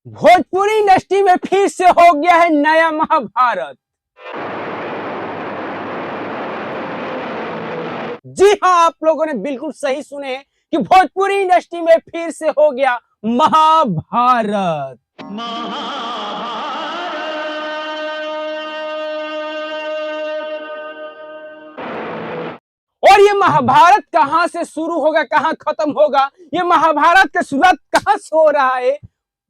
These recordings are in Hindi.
भोजपुरी इंडस्ट्री में फिर से हो गया है नया महाभारत। जी हाँ, आप लोगों ने बिल्कुल सही सुने कि भोजपुरी इंडस्ट्री में फिर से हो गया महाभारत। और ये महाभारत कहां से शुरू होगा, कहां खत्म होगा, ये महाभारत का शुरुआत कहां से हो रहा है।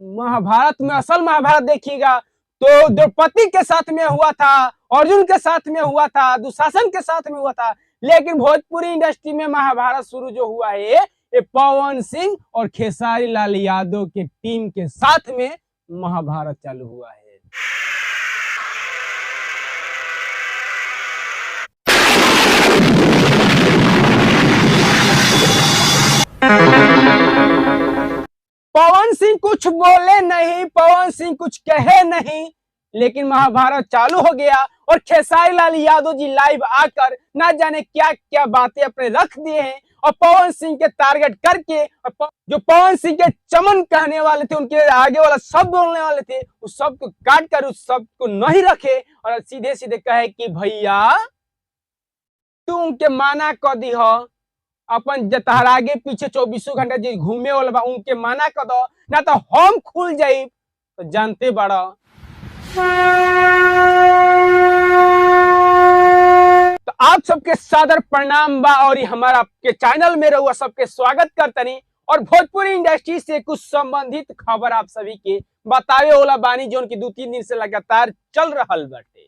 महाभारत में असल महाभारत देखिएगा तो द्रौपदी के साथ में हुआ था, अर्जुन के साथ में हुआ था, दुशासन के साथ में हुआ था। लेकिन भोजपुरी इंडस्ट्री में महाभारत शुरू जो हुआ है ये पवन सिंह और खेसारी लाल यादव के टीम के साथ में महाभारत चालू हुआ है। पवन सिंह कुछ बोले नहीं, पवन सिंह कुछ कहे नहीं, लेकिन महाभारत चालू हो गया और खेसारी लाल यादव जी लाइव आकर ना जाने क्या क्या बातें अपने रख दिए हैं और पवन सिंह के टारगेट करके जो पवन सिंह के चमन कहने वाले थे, उनके आगे वाला शब्द बोलने वाले थे, उस शब्द को काट कर उस शब्द को नहीं रखे और सीधे सीधे कहे कि भैया तू उनके माना कर दी हो, अपन जतहर आगे पीछे 24 घंटा जी घूमे वाला बा उनके माना कर दो, ना तो हम खुल जाई। तो जानते बड़ा तो आप सबके सादर प्रणाम बा और हमारा आपके चैनल में रहुआ सबके स्वागत करतनी और भोजपुरी इंडस्ट्री से कुछ संबंधित खबर आप सभी के बतावे वाला बानी जो उनकी 2-3 दिन से लगातार चल रहा बाटे।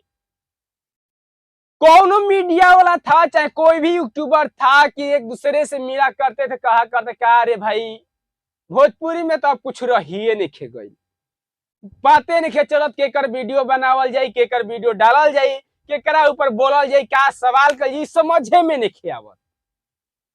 कौनो मीडिया वाला था चाहे कोई भी यूट्यूबर था कि एक दूसरे से मिला करते थे, कहा करते क्या अरे भाई भोजपुरी में तो अब कुछ रहिए नहीं गई, बातें नहीं चलत, केकर वीडियो बनावल जाई, केकर वीडियो डालल जाई, केकरा ऊपर बोलल जाई, क्या सवाल कर ये समझे में नहीं आवत।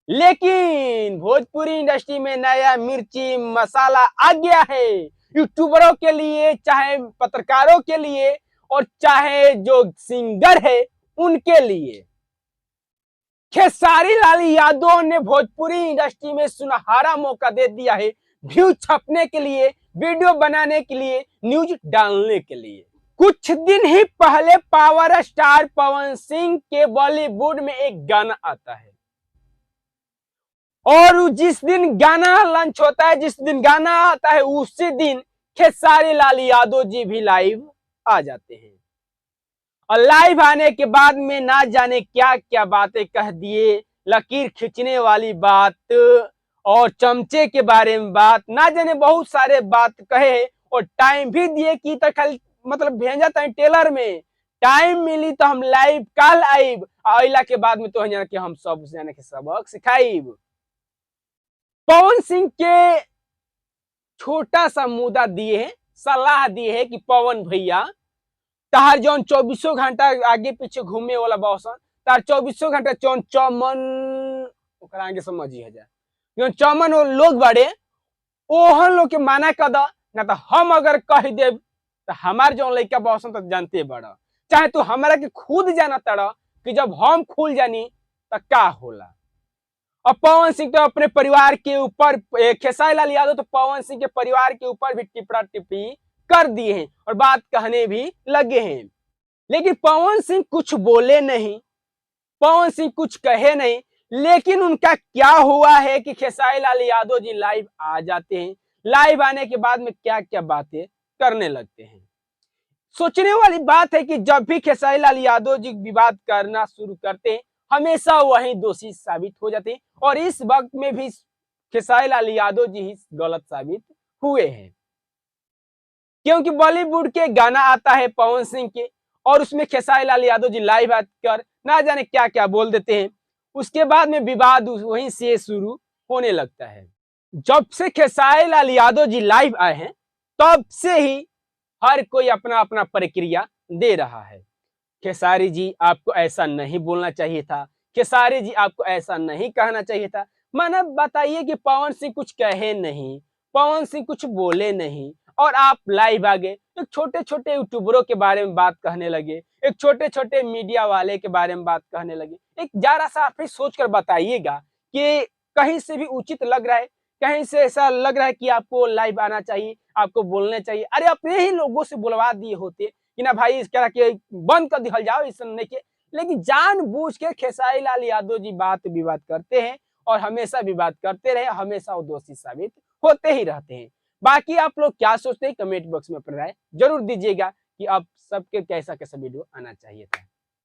लेकिन भोजपुरी इंडस्ट्री में नया मिर्ची मसाला आ गया है, यूट्यूबरों के लिए, चाहे पत्रकारों के लिए और चाहे जो सिंगर है उनके लिए। खेसारी लाल यादव ने भोजपुरी इंडस्ट्री में सुनहरा मौका दे दिया है, व्यू छपने के लिए, वीडियो बनाने के लिए, न्यूज डालने के लिए। कुछ दिन ही पहले पावर स्टार पवन सिंह के बॉलीवुड में एक गाना आता है और जिस दिन गाना लॉन्च होता है, जिस दिन गाना आता है उसी दिन खेसारी लाल यादव जी भी लाइव आ जाते हैं और लाइव आने के बाद में ना जाने क्या क्या बातें कह दिए, लकीर खींचने वाली बात और चमचे के बारे में बात, ना जाने बहुत सारे बात कहे और टाइम भी दिए कि तो कल मतलब भेजा था टेलर में टाइम मिली तो हम लाइव कल आइब, आइला के बाद में तो कि हम सब जाने के सबक सिखाइब। पवन सिंह के छोटा सा मुद्दा दिए है, सलाह दिए है कि पवन भैया तार जौन 24 घंटा आगे पीछे घूमे वाला बौसन तार 24 घंटा चौन चमन ओकरा आगे समझिए जा जो चमन वो लोग बड़े ओहन लोग के माना कर द, ना तो हम अगर कह दे तो हमार जो लड़का बौसन तो जानते बड़ा, चाहे तू हमारा के खुद जाना तड़ा कि जब हम खुल जानी तो क्या होला। और पवन सिंह तो अपने परिवार के ऊपर, खेसारी लाल यादव तो पवन सिंह के परिवार के ऊपर भी टिपड़ा टिप्पी कर दिए हैं और बात कहने भी लगे हैं, लेकिन पवन सिंह कुछ बोले नहीं, पवन सिंह कुछ कहे नहीं। लेकिन उनका क्या हुआ है कि खेसारी लाल यादव जी लाइव आ जाते हैं, लाइव आने के बाद में क्या क्या बातें करने लगते हैं। सोचने वाली बात है कि जब भी खेसारी लाल यादव जी विवाद करना शुरू करते हैं हमेशा वही दोषी साबित हो जाते हैं और इस वक्त में भी खेसारी लाल यादव जी ही गलत साबित हुए हैं, क्योंकि बॉलीवुड के गाना आता है पवन सिंह के और उसमें खेसारी लाल यादव जी लाइव आकर ना जाने क्या क्या बोल देते हैं, उसके बाद में विवाद वहीं से शुरू होने लगता है। जब से खेसारी लाल यादव जी लाइव आए हैं तब से ही हर कोई अपना अपना प्रक्रिया दे रहा है। खेसारी जी आपको ऐसा नहीं बोलना चाहिए था, खेसारी जी आपको ऐसा नहीं कहना चाहिए था। माना बताइए कि पवन सिंह कुछ कहे नहीं, पवन सिंह कुछ बोले नहीं और आप लाइव आ गए, एक छोटे छोटे यूट्यूबरों के बारे में बात कहने लगे, एक छोटे छोटे मीडिया वाले के बारे में बात कहने लगे। एक जरा सा आप ही सोच कर बताइएगा कि कहीं से भी उचित लग रहा है कहीं से ऐसा लग रहा है कि आपको लाइव आना चाहिए, आपको बोलने चाहिए, अरे अपने ही लोगों से बुलवा दिए होते कि ना भाई इस तरह के बंद कर दिया जाओ इस नहीं के। लेकिन जानबूझ के खेसारी लाल यादव जी बात विवाद करते हैं और हमेशा विवाद करते रहे, हमेशा वो दोषी साबित होते ही रहते हैं। बाकी आप लोग क्या सोचते हैं कमेंट बॉक्स में अपनी राय जरूर दीजिएगा कि अब सबके कैसा कैसा वीडियो आना चाहिए था।